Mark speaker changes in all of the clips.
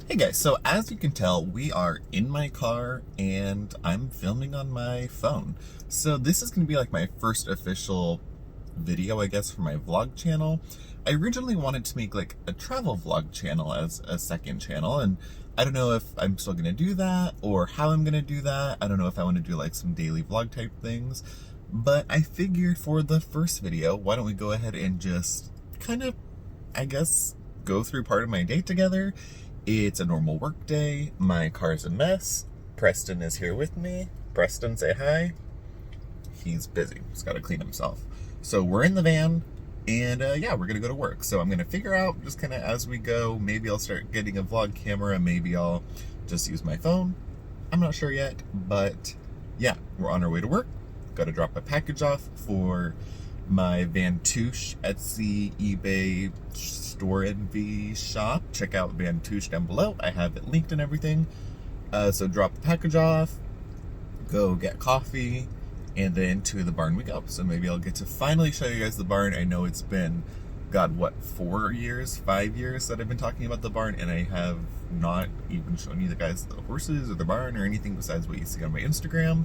Speaker 1: Hey guys, so as you can tell, we are in my car and I'm filming on my phone. So this is going to be like my first official video, I guess, for my vlog channel. I originally wanted to make like a travel vlog channel as a second channel, and I don't know if I'm still going to do that or how I'm going to do that. I don't know if I want to do like some daily vlog type things, but I figured for the first video, why don't we go ahead and just kind of, I guess, go through part of my day together. It's a normal work day. My car's a mess. Preston is here with me. Preston, say hi. He's busy. He's got to clean himself. So we're in the van, and yeah, we're going to go to work. So I'm going to figure out just kind of as we go. Maybe I'll start getting a vlog camera. Maybe I'll just use my phone. I'm not sure yet, but yeah, we're on our way to work. Got to drop a package off for my Vantouche Etsy eBay store envy shop. Check out Vantouche down below. I have it linked and everything. So drop the package off, go get coffee, and then to the barn we go. So maybe I'll get to finally show you guys the barn. I know it's been, God, what, 5 years that I've been talking about the barn, and I have not even shown you guys the horses or the barn or anything besides what you see on my Instagram.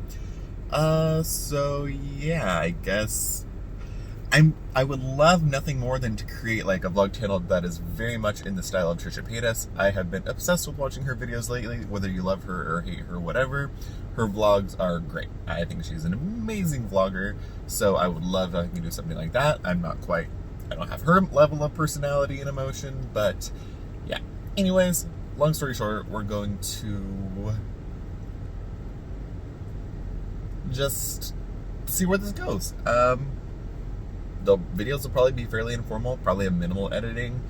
Speaker 1: So yeah, I guess I would love nothing more than to create like a vlog channel that is very much in the style of Trisha Paytas. I have been obsessed with watching her videos lately, whether you love her or hate her, whatever. Her vlogs are great. I think she's an amazing vlogger, so I would love if I can do something like that. I don't have her level of personality and emotion, but yeah. Anyways, long story short, we're going to just see where this goes. The videos will probably be fairly informal, probably a minimal editing.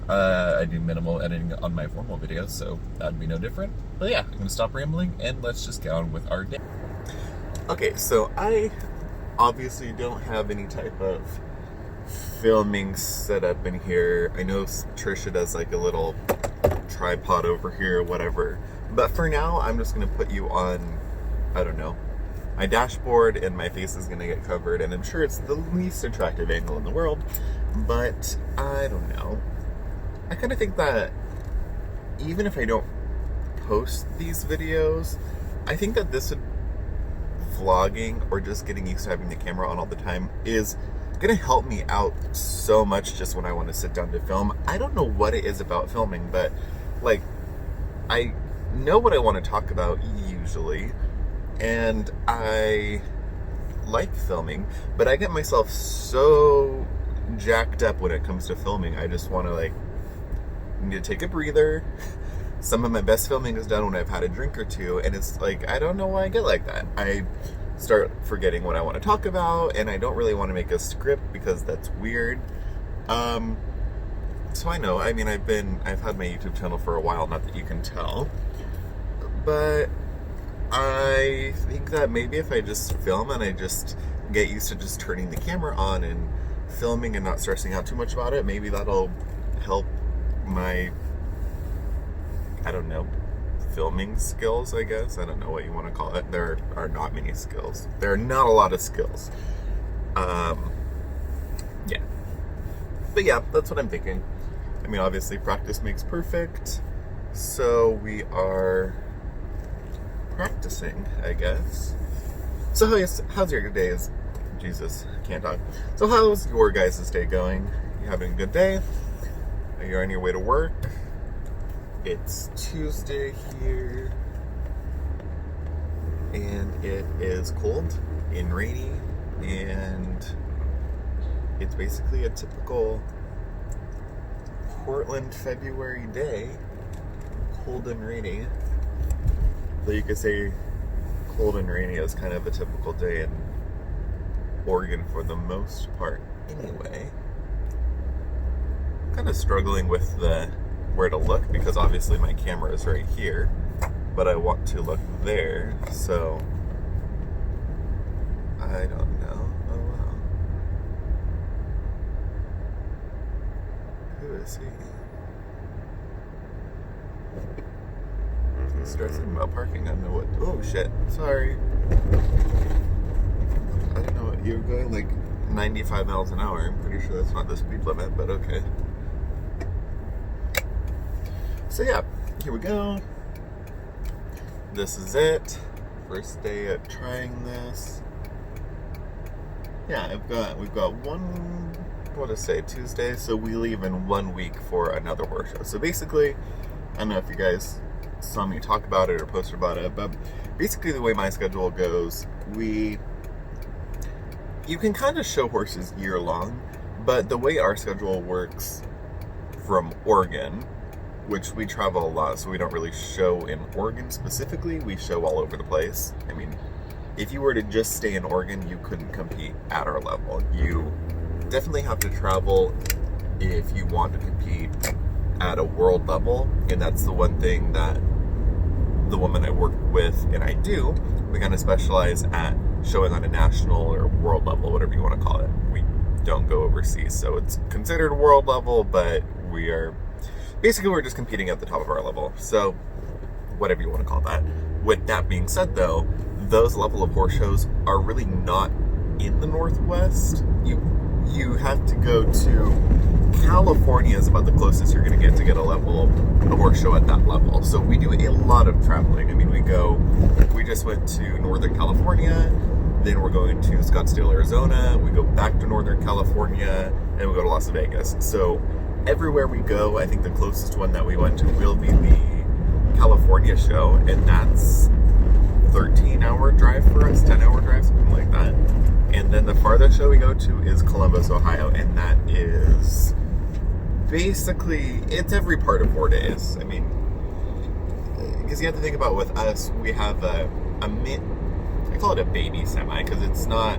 Speaker 1: I do minimal editing on my formal videos, so that'd be no different. But yeah, I'm gonna stop rambling and let's just get on with our day. Okay, so I obviously don't have any type of filming set up in here. I know Trisha does like a little tripod over here or whatever. But for now, I'm just gonna put you on, I don't know, my dashboard, and my face is gonna get covered, and I'm sure it's the least attractive angle in the world, but I don't know. I kind of think that even if I don't post these videos, I think that this vlogging or just getting used to having the camera on all the time is gonna help me out so much just when I want to sit down to film. I don't know what it is about filming, but like, I know what I want to talk about usually, and I like filming, but I get myself so jacked up when it comes to filming. I just want to like, need to take a breather. Some of my best filming is done when I've had a drink or two, and it's like, I don't know why I get like that. I start forgetting what I want to talk about, and I don't really want to make a script because that's weird. So I know, I mean, I've had my YouTube channel for a while, not that you can tell, but I think that maybe if I just film and I just get used to just turning the camera on and filming and not stressing out too much about it, maybe that'll help my, I don't know, filming skills, I guess. I don't know what you want to call it. There are not many skills. There are not a lot of skills. Yeah. But yeah, that's what I'm thinking. I mean, obviously practice makes perfect. So we are practicing, I guess. So how's your day? Jesus, I can't talk. So how's your guys' day going? You having a good day? Are you on your way to work? It's Tuesday here, and it is cold and rainy, and it's basically a typical Portland February day, cold and rainy. Though you could say cold and rainy is kind of a typical day in Oregon for the most part anyway. Kind of struggling with where to look, because obviously my camera is right here, but I want to look there, so I don't know. Oh wow. Who is he? He's stressing about parking. I don't know what. Oh shit. Sorry. I don't know what. You're going like 95 miles an hour. I'm pretty sure that's not the speed limit, but okay. So yeah, here we go. This is it. First day at trying this. Yeah, we've got one, what to say, Tuesday, so we leave in 1 week for another horse show. So basically, I don't know if you guys saw me talk about it or post about it, but basically the way my schedule goes, you can kind of show horses year long, but the way our schedule works from Oregon, which we travel a lot, so we don't really show in Oregon specifically, we show all over the place. I mean, if you were to just stay in Oregon, you couldn't compete at our level. You definitely have to travel if you want to compete at a world level, and that's the one thing that the woman I work with and I do, we kind of specialize at showing on a national or world level, whatever you want to call it. We don't go overseas, so it's considered world level, but we're just competing at the top of our level, so whatever you want to call that. With that being said, though, those level of horse shows are really not in the Northwest. You have to go to California is about the closest you're going to get a horse show at that level. So we do a lot of traveling. I mean, we just went to Northern California, then we're going to Scottsdale, Arizona, we go back to Northern California, and we go to Las Vegas. So everywhere we go, I think the closest one that we went to will be the California show, and that's 13-hour drive for us, 10-hour drive, something like that. And then the farthest show we go to is Columbus, Ohio, and that is basically, it's every part of 4 days. I mean, because you have to think about, with us, we have I call it a baby semi, because it's not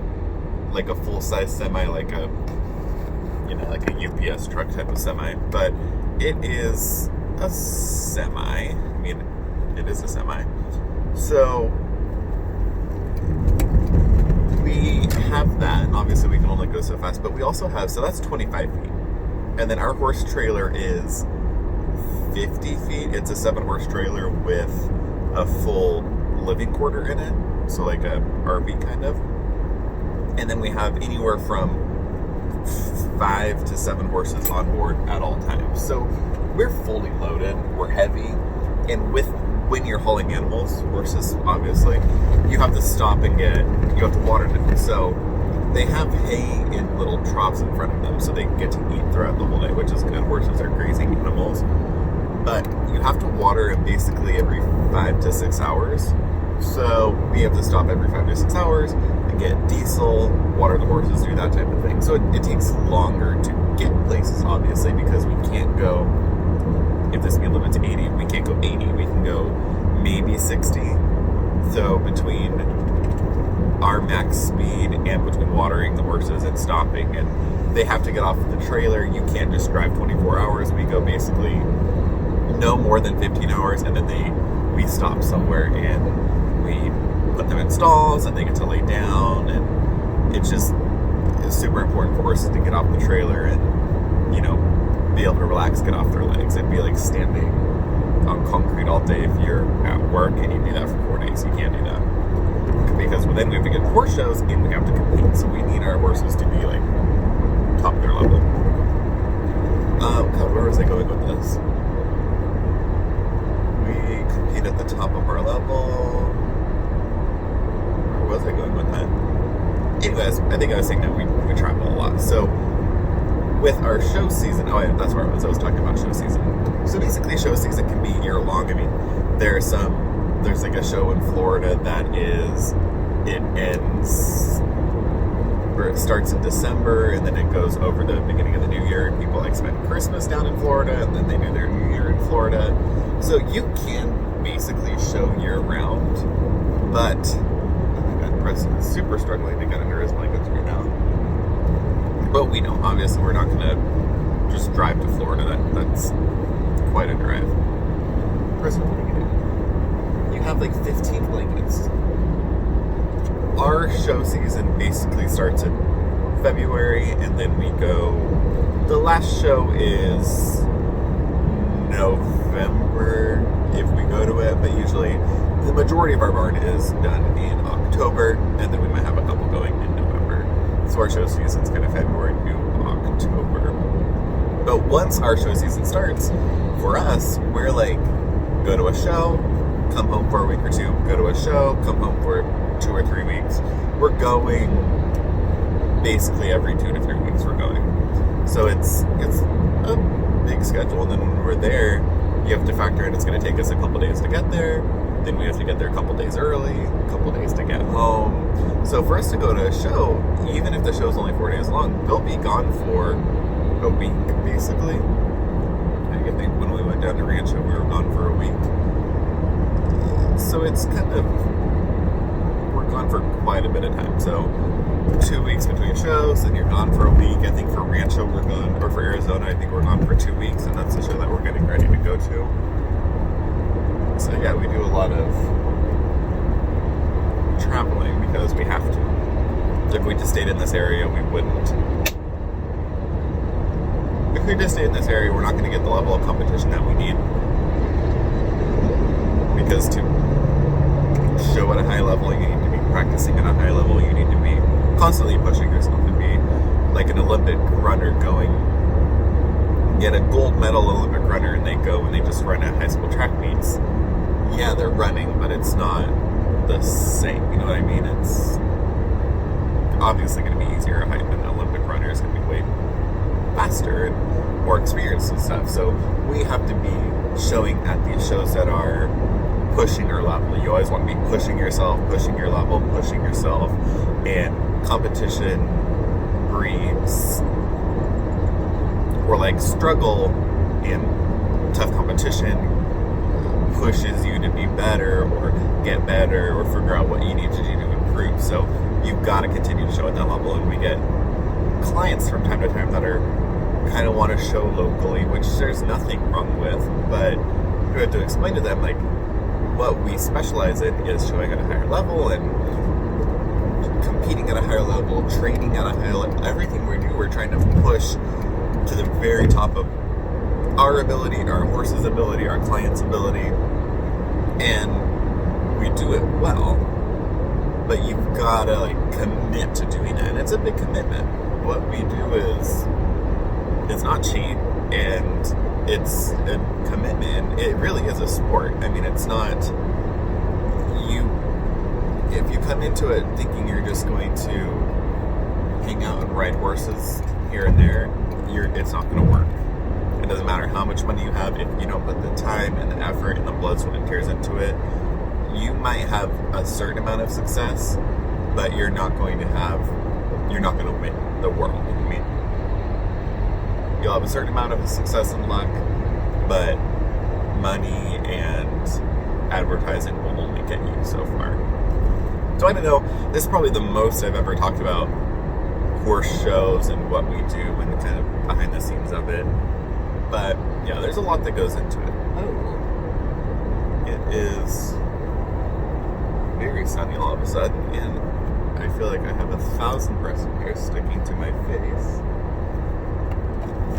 Speaker 1: like a full-size semi, like a UPS truck type of semi, but it is a semi. I mean, it is a semi. So we have that, and obviously we can only go so fast, but we also have, so that's 25 feet. And then our horse trailer is 50 feet. It's a 7-horse trailer with a full living quarter in it. So like a RV kind of. And then we have anywhere from 5 to 7 horses on board at all times. So we're fully loaded, we're heavy, and when you're hauling animals, horses obviously, you have to stop and you have to water them. So they have hay in little troughs in front of them, so they get to eat throughout the whole day, which is good. Horses are grazing animals. But you have to water them basically every 5 to 6 hours. So we have to stop every 5 to 6 hours and get diesel, water the horses, do that type of thing. So it takes longer to get places, obviously, because we can't go, if the speed limit's 80, we can't go 80, we can go maybe 60. So between our max speed and between watering the horses and stopping, and they have to get off the trailer, you can't just drive 24 hours. We go basically no more than 15 hours, and then we stop somewhere and we put them in stalls and they get to lay down, and it's super important for horses to get off the trailer and, be able to relax, get off their legs. It'd be like standing on concrete all day if you're at work and you do that for 4 days. You can't do that, because then we have to get horse shows and we have to compete, so we need our horses to be like top of their level. God, where was I going with this? We compete at the top of our level. Where was I going with that? Anyways, I think I was saying that we travel a lot. So with our show season, that's where I was talking about show season. So basically show season can be year long. I mean, there's like a show in Florida that it ends, or it starts in December and then it goes over the beginning of the new year, and people like spend Christmas down in Florida and then they do their new year in Florida. So you can basically show year round, but oh my God, Preston is super struggling to get under his blankets right now. But we know, obviously, we're not going to just drive to Florida. That's quite a drive. Preston, what are you doing? You have like 15 blankets. Our show season basically starts in February, and then we go, the last show is November if we go to it, but usually the majority of our barn is done in October, and then we might have a couple going in November. So our show season's kind of February to October. But once our show season starts, for us, we're like go to a show, come home for a week or two, go to a show, come home for 2 or 3 weeks. We're going basically every 2 to 3 weeks we're going. So it's a big schedule, and then when we're there, you have to factor in it's going to take us a couple days to get there, then we have to get there a couple days early, a couple days to get home. So for us to go to a show, even if the show's only 4 days long, we'll be gone for a week, basically. I think when we went down to Rancho, we were gone for a week. So it's kind of, we're gone for quite a bit of time. So 2 weeks between shows, and you're gone for a week. I think for Rancho we're gone, or for Arizona, I think we're gone for 2 weeks, and that's the show that we're getting ready to go to. So yeah, we do a lot of traveling because we have to. If we just stayed in this area, we wouldn't. If we just stayed in this area, we're not going to get the level of competition that we need. Because to show at a high level, you need to be practicing at a high level. You need to be constantly pushing yourself to be like an Olympic runner going. Get a gold medal Olympic runner and they go and they just run at high school track meets. Yeah, they're running, but it's not the same. You know what I mean? It's obviously going to be easier. An Olympic runner is going to be way faster and more experienced and stuff. So we have to be showing at these shows that are pushing our level. You always want to be pushing yourself, pushing your level, pushing yourself. And competition breeds, or like struggle in tough competition pushes you to be better or get better or figure out what you need to do to improve. So you've got to continue to show at that level. And we get clients from time to time that are kind of want to show locally, which there's nothing wrong with, but you have to explain to them like what we specialize in is showing at a higher level and competing at a higher level, training at a higher level. Everything we do, we're trying to push to the very top of our ability, our horse's ability, our client's ability, and we do it well. But you've gotta like commit to doing it, and it's a big commitment. What we do is, it's not cheap, and it's a commitment. It really is a sport. I mean, it's not, if you come into it thinking you're just going to hang out and ride horses here and there, it's not going to work. It doesn't matter how much money you have, if you don't put the time and the effort and the blood, sweat, and tears into it. You might have a certain amount of success, but you're not going to win the world. I mean, you'll have a certain amount of success and luck, but money and advertising will only get you so far. So I don't know, this is probably the most I've ever talked about horse shows and what we do and the kind of behind the scenes of it. But yeah, there's a lot that goes into it. Oh. It is very sunny all of a sudden, and I feel like I have 1,000 crescent hairs sticking to my face.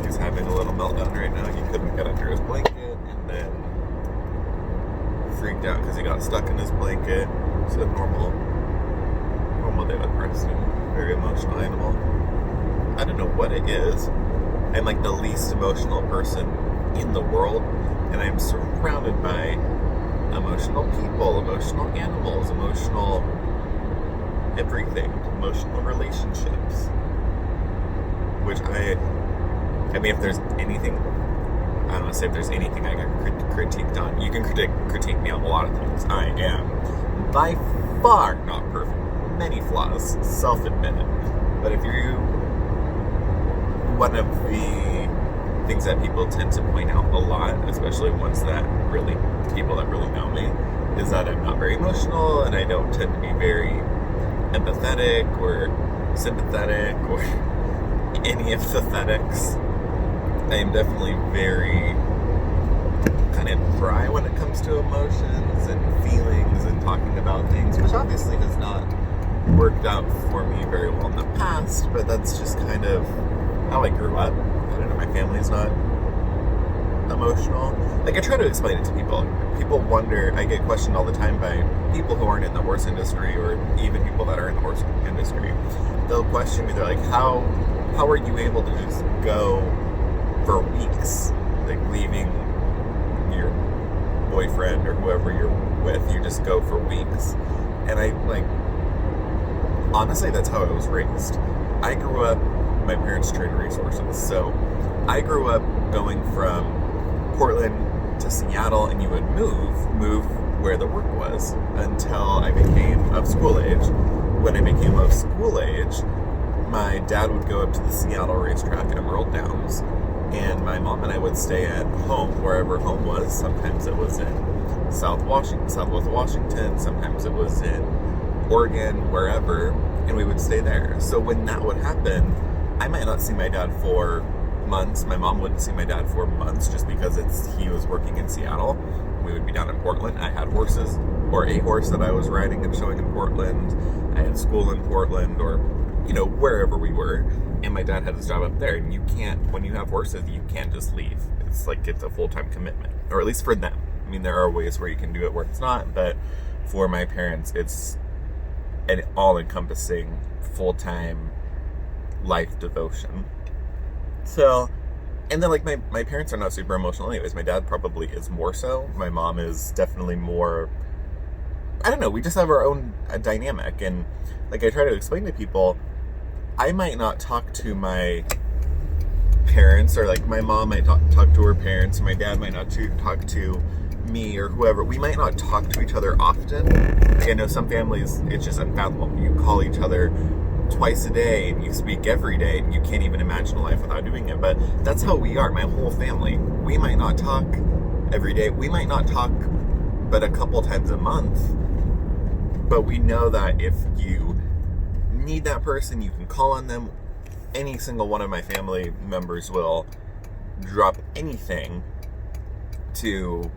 Speaker 1: He's having a little meltdown right now. He couldn't get under his blanket, and then freaked out because he got stuck in his blanket. It's a normal day with Preston. Very emotional animal. I don't know what it is. I'm like the least emotional person in the world, and I'm surrounded by emotional people, emotional animals, emotional everything, emotional relationships. Which I mean, if there's anything, I don't want to say if there's anything I can critique on. You can critique me on a lot of things. I am by far not perfect. Many flaws, self-admitted. But if you, one of the things that people tend to point out a lot, especially people that really know me, is that I'm not very emotional, and I don't tend to be very empathetic or sympathetic or any of the pathetics. I am definitely very kind of dry when it comes to emotions and feelings and talking about things, which obviously has not worked out for me very well in the past, but that's just kind of how I grew up. I don't know, my family's not emotional. Like, I try to explain it to people. People wonder, I get questioned all the time by people who aren't in the horse industry, or even people that are in the horse industry. They'll question me, they're like, how are you able to just go for weeks, like leaving your boyfriend or whoever you're with, you just go for weeks. And I, like, honestly, that's how I was raised. I grew up, my parents trained resources, so I grew up going from Portland to Seattle, and you would move where the work was until I became of school age. When I became of school age, my dad would go up to the Seattle racetrack at Emerald Downs, and my mom and I would stay at home, wherever home was. Sometimes it was in Southwest Washington, sometimes it was in Oregon, wherever, and we would stay there. So when that would happen, I might not see my dad for months. My mom wouldn't see my dad for months just because he was working in Seattle. We would be down in Portland. I had horses, or a horse that I was riding and showing in Portland. I had school in Portland, or, you know, wherever we were. And my dad had his job up there. And you can't, when you have horses, you can't just leave. It's like, it's a full-time commitment, or at least for them. I mean, there are ways where you can do it where it's not, but for my parents, it's an all-encompassing, full-time life devotion. So, and then, like, my parents are not super emotional anyways. My dad probably is more so. My mom is definitely more, I don't know, we just have our own dynamic. And, like, I try to explain to people, I might not talk to my parents, or, like, my mom might talk to her parents, or my dad might not talk to me or whoever. We might not talk to each other often. Like, I know some families, it's just unfathomable. You call each other twice a day and you speak every day, and you can't even imagine a life without doing it. But that's how we are, my whole family. We might not talk every day. We might not talk but a couple times a month. But we know that if you need that person, you can call on them. Any single one of my family members will drop anything to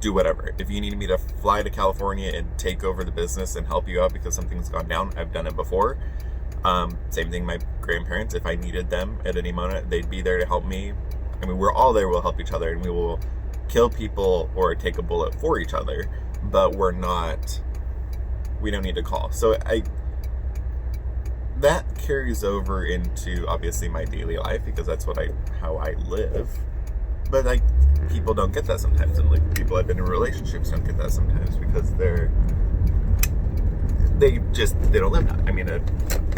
Speaker 1: do whatever. If you need me to fly to California and take over the business and help you out because something's gone down, I've done it before. Same thing, my grandparents, if I needed them at any moment, they'd be there to help me. I mean, we're all there, we'll help each other, and we will kill people or take a bullet for each other, but we don't need to call. So that carries over into, obviously, my daily life, because that's how I live. But, like, people don't get that sometimes, and, like, people I've been in relationships don't get that sometimes, because they don't live that. I mean, a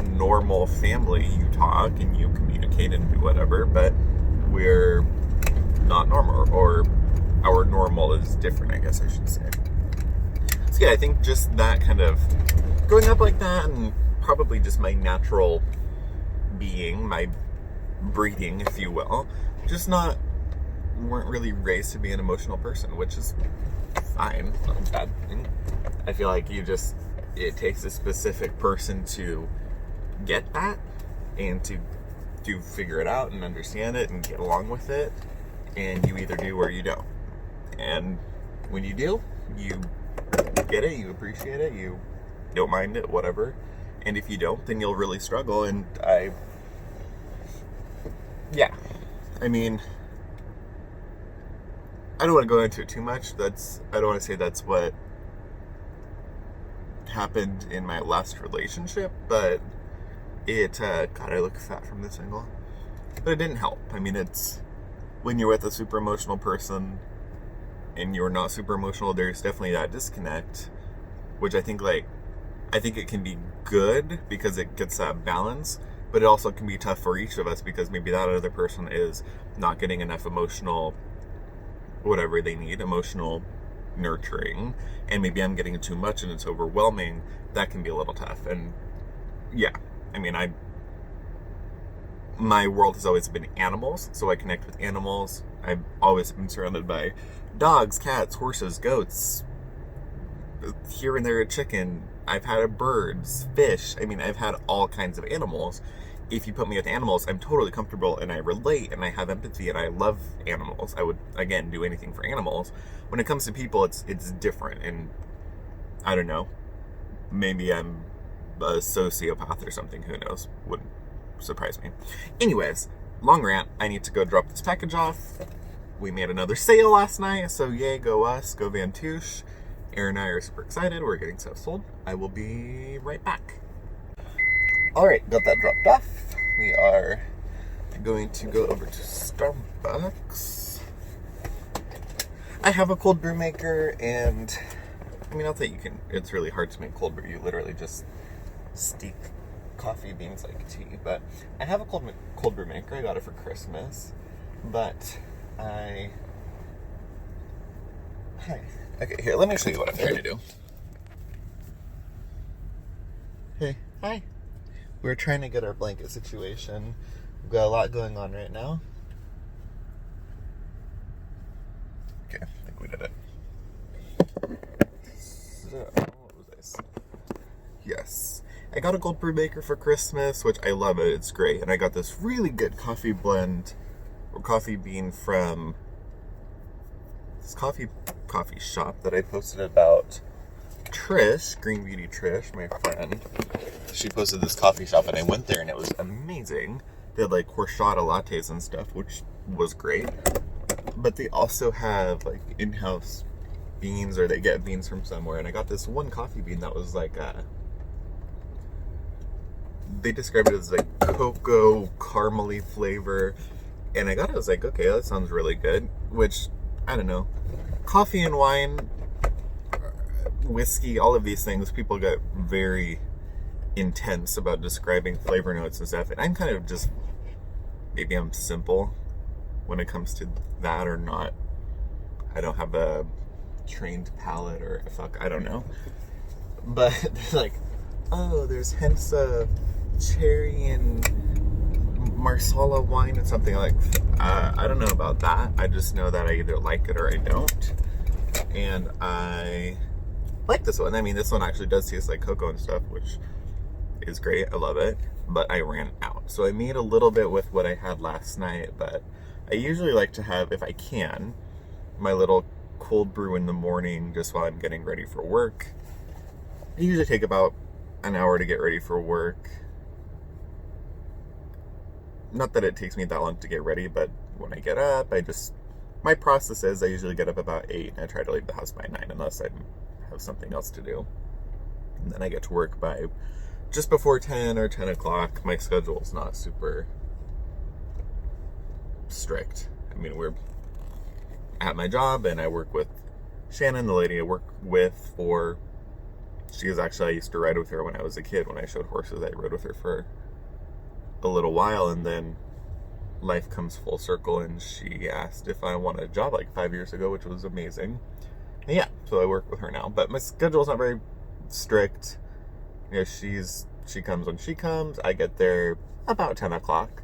Speaker 1: normal family, you talk and you communicate and do whatever, but we're not normal, or our normal is different, I guess I should say. So yeah, I think just that kind of growing up like that, and probably just my natural being, my breeding, if you will, weren't really raised to be an emotional person, which is fine. It's not a bad thing. I feel like it takes a specific person to get that, and to figure it out and understand it and get along with it, and you either do or you don't. And when you do, you get it, you appreciate it, you don't mind it, whatever. And if you don't, then you'll really struggle. And I mean, I don't want to go into it too much. I don't want to say that's what happened in my last relationship, but God, I look fat from this angle. But it didn't help. I mean, it's when you're with a super emotional person and you're not super emotional, there's definitely that disconnect, which I think it can be good because it gets that balance, but it also can be tough for each of us because maybe that other person is not getting enough emotional, whatever they need, emotional nurturing, and maybe I'm getting too much and it's overwhelming. That can be a little tough. And yeah, I mean, my world has always been animals, so I connect with animals. I've always been surrounded by dogs, cats, horses, goats, here and there a chicken. I've had birds, fish. I mean, I've had all kinds of animals. If you put me with animals, I'm totally comfortable, and I relate, and I have empathy, and I love animals. I would, again, do anything for animals. When it comes to people, it's different, and I don't know. Maybe I'm a sociopath or something. Who knows? Wouldn't surprise me. Anyways, long rant. I need to go drop this package off. We made another sale last night, so yay, go us, go Vantouche. Aaron and I are super excited. We're getting stuff sold. I will be right back. Alright, got that dropped off. We are going to go over to Starbucks. I have a cold brew maker, and I mean, not that you can, it's really hard to make cold brew. You literally just steep coffee beans like tea. But I have a cold brew maker. I got it for Christmas. But Hi. Okay, here, let me show you what I'm trying to do. Hey. Hi. We're trying to get our blanket situation. We've got a lot going on right now. Okay, I think we did it. So, what was this? Yes. I got a cold brew maker for Christmas, which I love it. It's great. And I got this really good coffee blend or coffee bean from this coffee shop that I posted about. Trish, Green Beauty Trish, my friend, she posted this coffee shop, and I went there, and it was amazing. They had like horchata lattes and stuff, which was great. But they also have like in-house beans, or they get beans from somewhere. And I got this one coffee bean that was like they described it as like cocoa caramely flavor. And I got it, I was like, okay, that sounds really good. Which, I don't know, coffee and wine, whiskey, all of these things, people get very intense about describing flavor notes and stuff. And I'm kind of just, maybe I'm simple when it comes to that, or not. I don't have a trained palate, or I don't know. But they're like, oh, there's hints of cherry and marsala wine and something. Like, I don't know about that. I just know that I either like it or I don't. And I like this one. I mean, this one actually does taste like cocoa and stuff, which is great. I love it. But I ran out. So I made a little bit with what I had last night, but I usually like to have, if I can, my little cold brew in the morning just while I'm getting ready for work. I usually take about an hour to get ready for work. Not that it takes me that long to get ready, but when I get up, my process is I usually get up about 8 and I try to leave the house by 9 unless I have something else to do. And then I get to work by just before 10 or 10 o'clock. My schedule's not super strict. I mean, we're at my job and I work with Shannon, the lady I work with I used to ride with her when I was a kid. When I showed horses, I rode with her for a little while, and then life comes full circle, and she asked if I wanted a job like 5 years ago, which was amazing. And yeah, so I work with her now, but my schedule's not very strict. You know, she comes when she comes. I get there about 10 o'clock,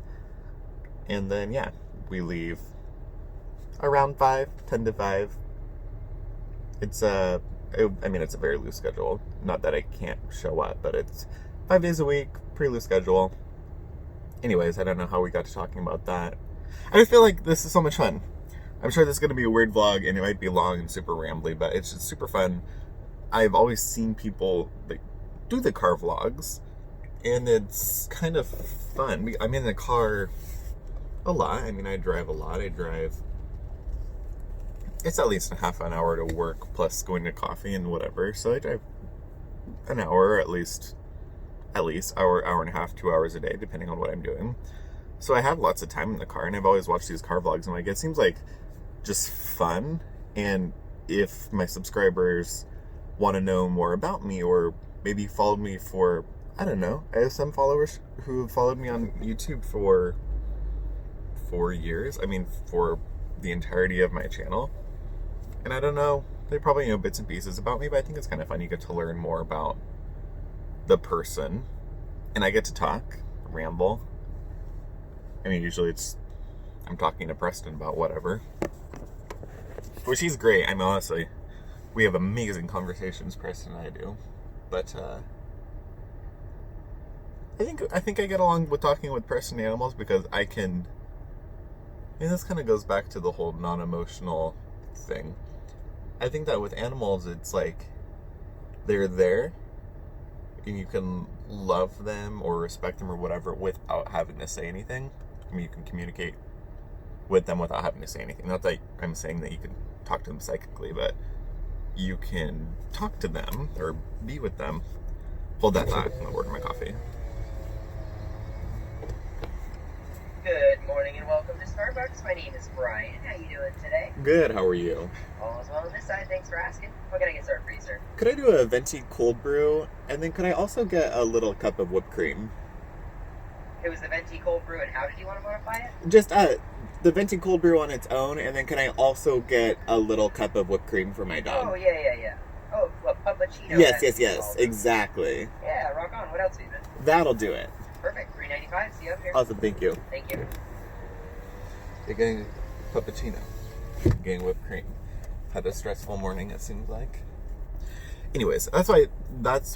Speaker 1: and then yeah, we leave around 5, 10 to 5. It's a very loose schedule. Not that I can't show up, but it's 5 days a week, pretty loose schedule. Anyways, I don't know how we got to talking about that. I just feel like this is so much fun. I'm sure this is going to be a weird vlog, and it might be long and super rambly, but it's just super fun. I've always seen people like do the car vlogs, and it's kind of fun. I'm in the car a lot. I mean, I drive a lot. It's at least a half an hour to work, plus going to coffee and whatever. So I drive an hour, at least hour and a half, 2 hours a day, depending on what I'm doing. So I have lots of time in the car, and I've always watched these car vlogs, and like, it seems like just fun. And if my subscribers want to know more about me, or maybe followed me for, I don't know, I have some followers who have followed me on YouTube for 4 years. I mean, for the entirety of my channel. And I don't know, they probably know bits and pieces about me, but I think it's kind of fun. You get to learn more about the person, and I get to talk, ramble. I mean, usually I'm talking to Preston about whatever, which he's great. I mean, honestly, we have amazing conversations, Preston and I do. But I think I get along with talking with Preston animals, because and this kind of goes back to the whole non-emotional thing. I think that with animals, it's like they're there, and you can love them or respect them or whatever without having to say anything. I mean, you can communicate with them without having to say anything. Not that I'm saying that you can talk to them psychically, but you can talk to them or be with them. Hold that thought. I'm gonna order my coffee.
Speaker 2: Good morning and welcome to Starbucks. My name is Brian. How you doing today?
Speaker 1: Good, how are you?
Speaker 2: All is well on this side. Thanks for asking. What can I get started for you, sir?
Speaker 1: Could I do a venti cold brew, and then could I also get a little cup of whipped cream?
Speaker 2: It was the venti cold brew, and how did you want to modify it?
Speaker 1: Just the venti cold brew on its own, and then can I also get a little cup of whipped cream for my dog?
Speaker 2: Oh, yeah. Oh, a puppuccino.
Speaker 1: Yes, exactly.
Speaker 2: Yeah, rock on. What else even?
Speaker 1: That'll do it.
Speaker 2: Perfect. $3.95. See you up here.
Speaker 1: Awesome, thank you.
Speaker 2: Thank you.
Speaker 1: You're getting puppuccino. You're getting whipped cream. Had a stressful morning, it seems like. Anyways, that's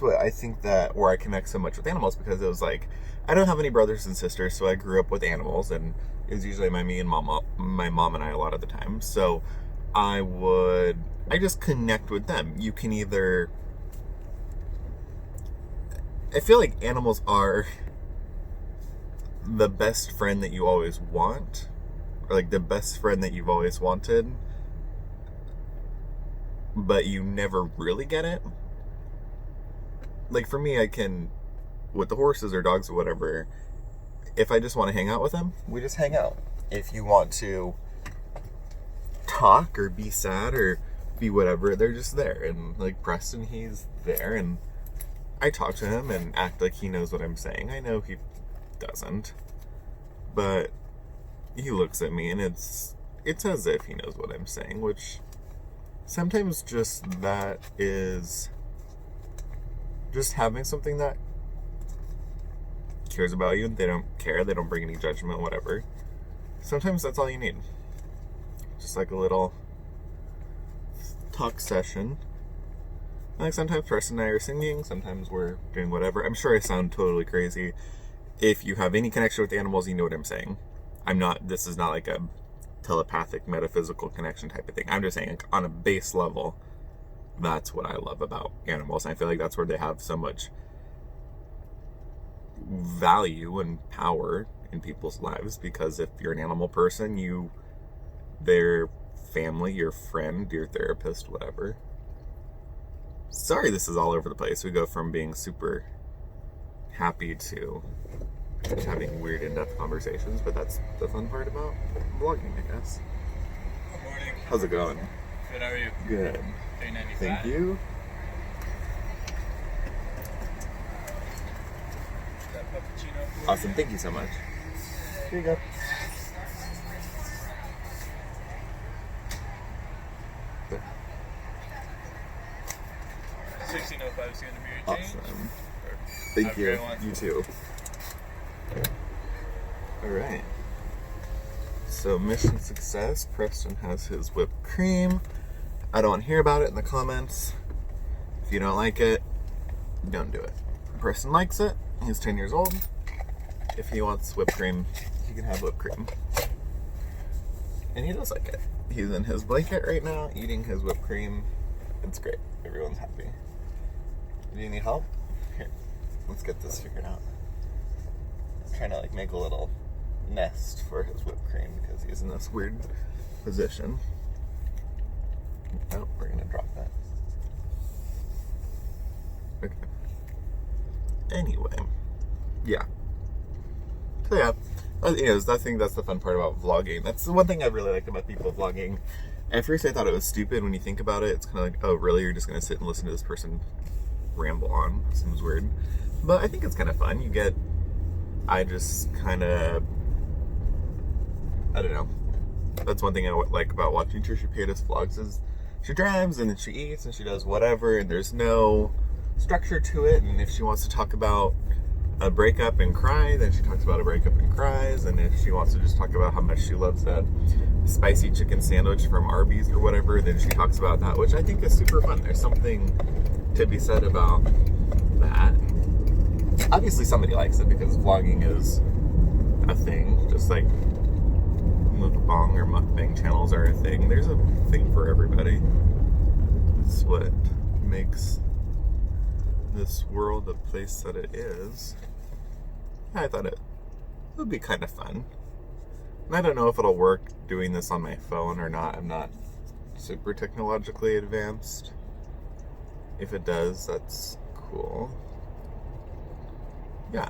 Speaker 1: what I think that where I connect so much with animals, because it was like, I don't have any brothers and sisters, so I grew up with animals, and it was usually my mom and I a lot of the time. So I just connect with them. You can either, I feel like animals are the best friend that you always want, or like the best friend that you've always wanted, but you never really get it. Like for me, I can, with the horses or dogs or whatever, if I just want to hang out with them, we just hang out. If you want to talk or be sad or be whatever, they're just there. And like Preston, he's there, and I talk to him and act like he knows what I'm saying. I know he doesn't, but he looks at me and it's as if he knows what I'm saying, which sometimes just that is just having something that cares about you, and they don't care, they don't bring any judgment, whatever. Sometimes that's all you need. Just like a little talk session. Like sometimes Preston and I are singing, sometimes we're doing whatever. I'm sure I sound totally crazy. If you have any connection with animals, you know what I'm saying. This is not like a telepathic, metaphysical connection type of thing. I'm just saying, like, on a base level, that's what I love about animals. And I feel like that's where they have so much value and power in people's lives, because if you're an animal person, their family, your friend, your therapist, whatever. Sorry, this is all over the place. We go from being super happy to having weird in-depth conversations, but that's the fun part about vlogging, I guess.
Speaker 3: Good morning.
Speaker 1: How's it going?
Speaker 3: Good, how are you?
Speaker 1: Good.
Speaker 3: $3.95.
Speaker 1: Thank you.
Speaker 3: That puppuccino for
Speaker 1: Awesome, thank you so much. Here you go.
Speaker 3: $16.05 is going to be your change.
Speaker 1: Awesome. Thank
Speaker 3: Have a
Speaker 1: you.
Speaker 3: great one.
Speaker 1: You too. Alright. So, mission success. Preston has his whipped cream. I don't want to hear about it in the comments. If you don't like it, don't do it. Preston likes it. He's 10 years old. If he wants whipped cream, he can have whipped cream. And he does like it. He's in his blanket right now, eating his whipped cream. It's great. Everyone's happy. Do you need help? Here, let's get this figured out. He's trying to like make a little nest for his whipped cream because he's in this weird position. Oh, we're gonna drop that. Okay. Anyway, yeah. So yeah, I think that's the fun part about vlogging. That's the one thing I really liked about people vlogging. At first I thought it was stupid. When you think about it, it's kind of like, oh really, you're just gonna sit and listen to this person ramble on? It seems weird, but I think it's kind of fun. I just kind of, I don't know. That's one thing I like about watching Trisha Paytas vlogs is she drives and then she eats and she does whatever, and there's no structure to it. And if she wants to talk about a breakup and cry, then she talks about a breakup and cries. And if she wants to just talk about how much she loves that spicy chicken sandwich from Arby's or whatever, then she talks about that, which I think is super fun. There's something to be said about that. Obviously somebody likes it because vlogging is a thing, just like mukbang or mukbang channels are a thing. There's a thing for everybody. It's what makes this world the place that it is. I thought it would be kind of fun. And I don't know if it'll work doing this on my phone or not. I'm not super technologically advanced. If it does, that's cool. Yeah.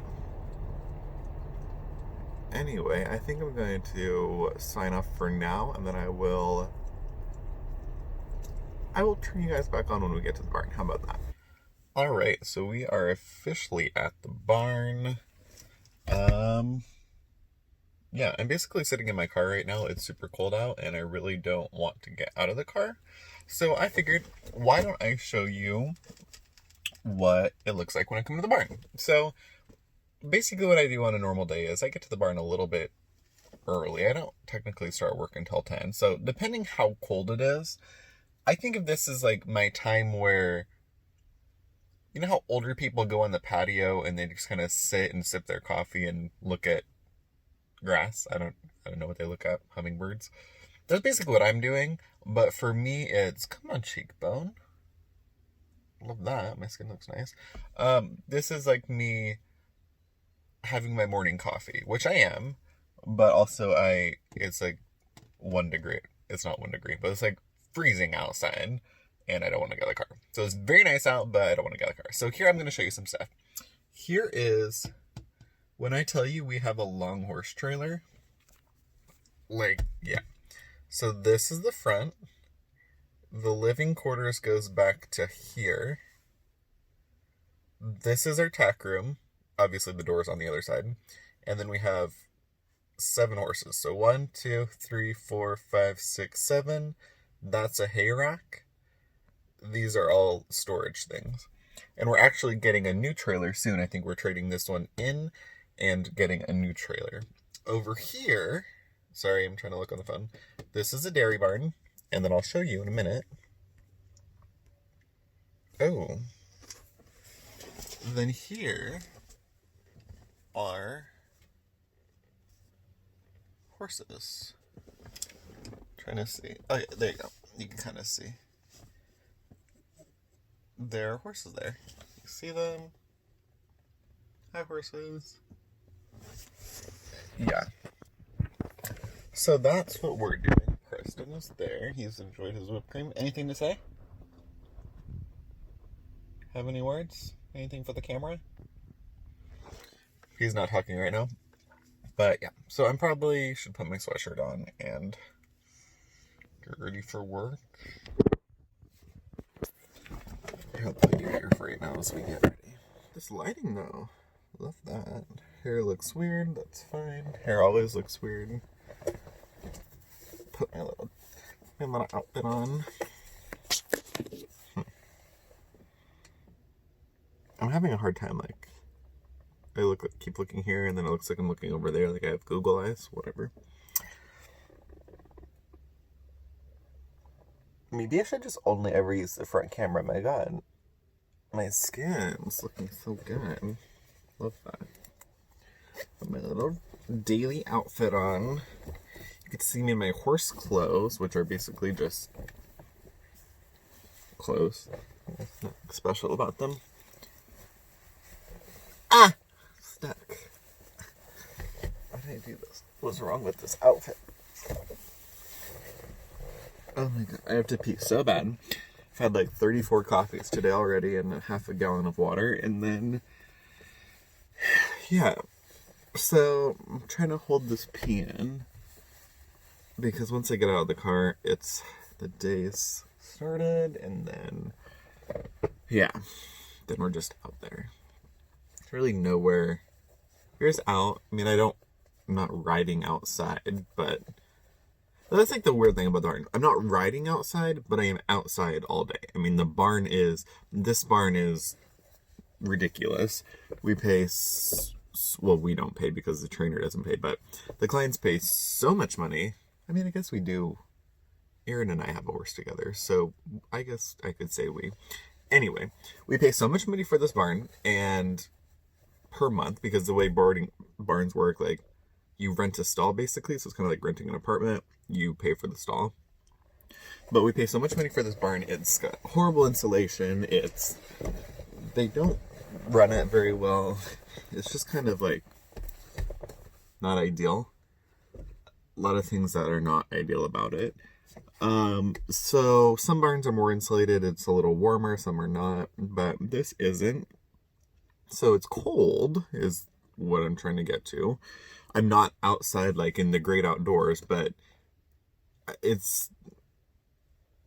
Speaker 1: anyway, I think I'm going to sign off for now, and then I will turn you guys back on when we get to the barn. How about that? Alright, so we are officially at the barn. Yeah, I'm basically sitting in my car right now. It's super cold out, and I really don't want to get out of the car. So I figured, why don't I show you what it looks like when I come to the barn? So basically what I do on a normal day is I get to the barn a little bit early. I don't technically start work until 10. So depending how cold it is, I think of this as like my time where, you know how older people go on the patio and they just kind of sit and sip their coffee and look at grass? I don't know what they look at. Hummingbirds. That's basically what I'm doing. But for me, it's, come on, cheekbone. Love that. My skin looks nice. This is like me having my morning coffee, which I am, but also it's like 1 degree. It's not 1 degree, but it's like freezing outside, and I don't want to get out of the car. So it's very nice out, but I don't want to get out of the car. So here I'm going to show you some stuff. Here is, when I tell you we have a long horse trailer, like, yeah. So this is the front. The living quarters goes back to here. This is our tack room. Obviously the door's on the other side. And then we have 7 horses. So 1, 2, 3, 4, 5, 6, 7. That's a hay rack. These are all storage things. And we're actually getting a new trailer soon. I think we're trading this one in and getting a new trailer. Over here, sorry, I'm trying to look on the phone. This is a dairy barn. And then I'll show you in a minute. Oh. Then here are horses. Trying to see. Oh, yeah, there you go. You can kind of see. There are horses there. You see them? Hi, horses. Yeah. So that's what we're doing. Preston is there. He's enjoyed his whipped cream. Anything to say? Have any words? Anything for the camera? He's not talking right now. But yeah. So I probably should put my sweatshirt on and get ready for work. I'll put you here for right now as we get ready. This lighting though. Love that. Hair looks weird. That's fine. Hair always looks weird. Put my little outfit on. I'm having a hard time, like, I keep looking here, and then it looks like I'm looking over there, like I have Google eyes, whatever. Maybe I should just only ever use the front camera. My god, my skin's looking so good. Love that. Put my little daily outfit on. You can see me in my horse clothes, which are basically just clothes. There's nothing special about them. Ah! Stuck. Why did I do this? What's wrong with this outfit? Oh my god, I have to pee so bad. I've had like 34 coffees today already and a half a gallon of water, and then yeah. So I'm trying to hold this pee in because once I get out of the car, it's the day's started, and then yeah, then we're just out there. There's really nowhere. Here's out. I mean, I'm not riding outside, but that's like the weird thing about the barn. I'm not riding outside, but I am outside all day. I mean, this barn is ridiculous. We pay, well, we don't pay because the trainer doesn't pay, but the clients pay so much money. I mean, I guess we do. Aaron and I have a horse together, so I guess I could say we. Anyway, we pay so much money for this barn, and per month, because the way barns work, like, you rent a stall basically, so it's kind of like renting an apartment. You pay for the stall. But we pay so much money for this barn. It's got horrible insulation. They don't run it very well. It's just kind of like not ideal. A lot of things that are not ideal about it. So some barns are more insulated. It's a little warmer. Some are not, but this isn't. So it's cold is what I'm trying to get to. I'm not outside like in the great outdoors, but it's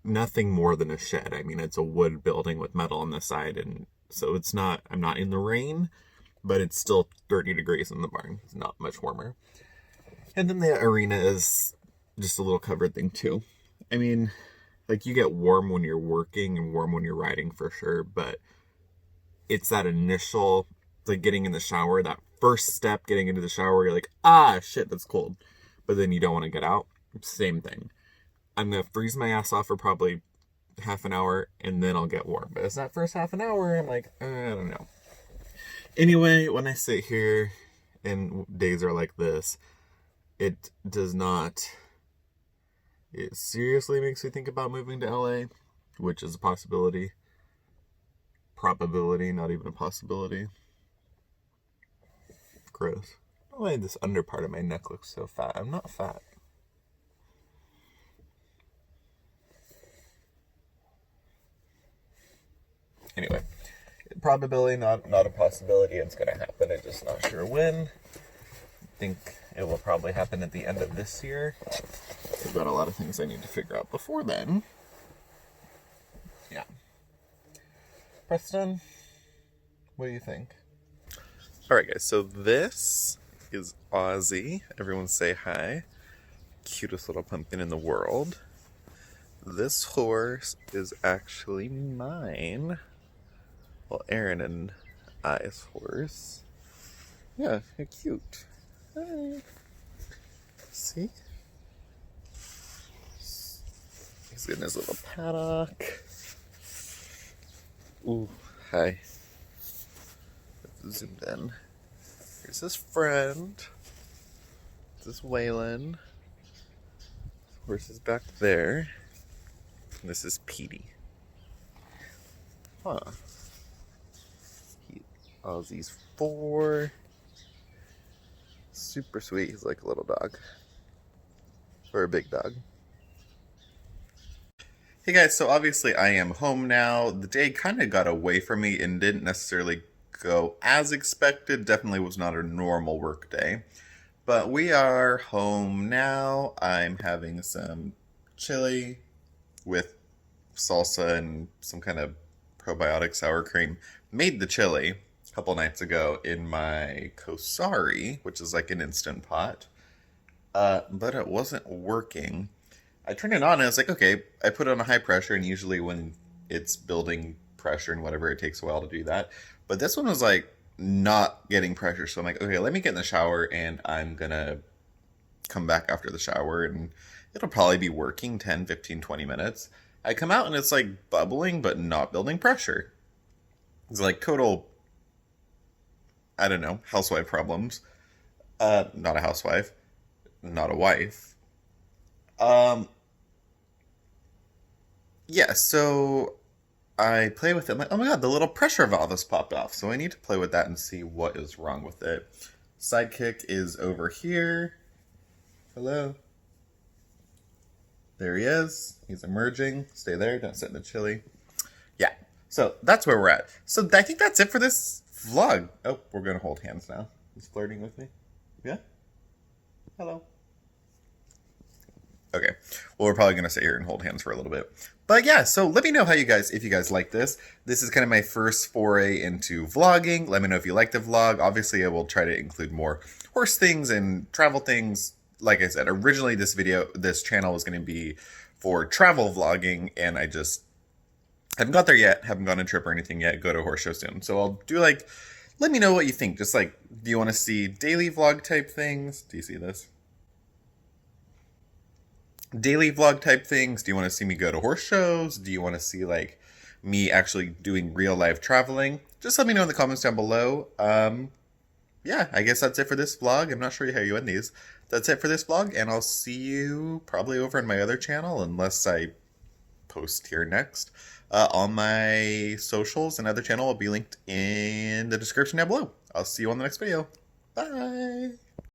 Speaker 1: nothing more than a shed. I mean, it's a wood building with metal on the side, and so it's not, I'm not in the rain, but it's still 30 degrees in the barn. It's not much warmer. And then the arena is just a little covered thing too. I mean, like you get warm when you're working and warm when you're riding for sure, but it's that initial, like getting in the shower, that first step, getting into the shower, you're like, ah, shit, that's cold. But then you don't want to get out. Same thing. I'm going to freeze my ass off for probably half an hour and then I'll get warm. But it's that first half an hour, I'm like, I don't know. Anyway, when I sit here and days are like this, it does not, it seriously makes me think about moving to LA, which is a possibility. Probability, not even a possibility. Gross. Why this under part of my neck looks so fat? I'm not fat. Anyway, probability, not a possibility. It's going to happen. I'm just not sure when. I think it will probably happen at the end of this year. I've got a lot of things I need to figure out before then. Yeah. Preston, what do you think? Alright guys, so this is Ozzy. Everyone say hi. Cutest little pumpkin in the world. This horse is actually mine. Well, Aaron and I's horse. Yeah, they're cute. Hi. See? He's in his little paddock. Ooh, hi. Zoomed in. Here's his friend. This is Waylon. His horse is back there. And this is Petey. Huh. Ozzy's 4. Super sweet. He's like a little dog. Or a big dog. Hey guys, so obviously I am home now. The day kind of got away from me and didn't necessarily go as expected. Definitely was not a normal work day. But we are home now. I'm having some chili with salsa and some kind of probiotic sour cream. Made the chili a couple nights ago in my Kosari, which is like an Instant Pot. But it wasn't working. I turned it on and I was like, okay, I put it on a high pressure, and usually when it's building pressure and whatever, it takes a while to do that. But this one was like not getting pressure. So I'm like, okay, let me get in the shower and I'm gonna come back after the shower and it'll probably be working 10, 15, 20 minutes. I come out and it's like bubbling but not building pressure. It's like total, I don't know, housewife problems. Not a housewife, not a wife. Yeah, so I play with it. I'm like, oh my god, the little pressure valve has popped off. So I need to play with that and see what is wrong with it. Sidekick is over here. Hello. There he is. He's emerging. Stay there. Don't sit in the chili. Yeah, so that's where we're at. So I think that's it for this vlog. Oh, we're going to hold hands now. He's flirting with me. Yeah? Hello. Okay, well, we're probably going to sit here and hold hands for a little bit. But yeah, so let me know how you guys, if you guys like this. This is kind of my first foray into vlogging. Let me know if you like the vlog. Obviously, I will try to include more horse things and travel things. Like I said, originally this channel was going to be for travel vlogging, and I just haven't got there yet. Haven't gone on a trip or anything yet. Go to a horse show soon. So I'll do like, let me know what you think. Just like, do you want to see daily vlog type things? Do you see this? Daily vlog type things? Do you want to see me go to horse shows? Do you want to see like me actually doing real life traveling? Just let me know in the comments down below. Yeah, I guess that's it for this vlog. I'm not sure how you end these. That's it for this vlog, and I'll see you probably over on my other channel, unless I post here next. All my socials and other channel will be linked in the description down below. I'll see you on the next video. Bye!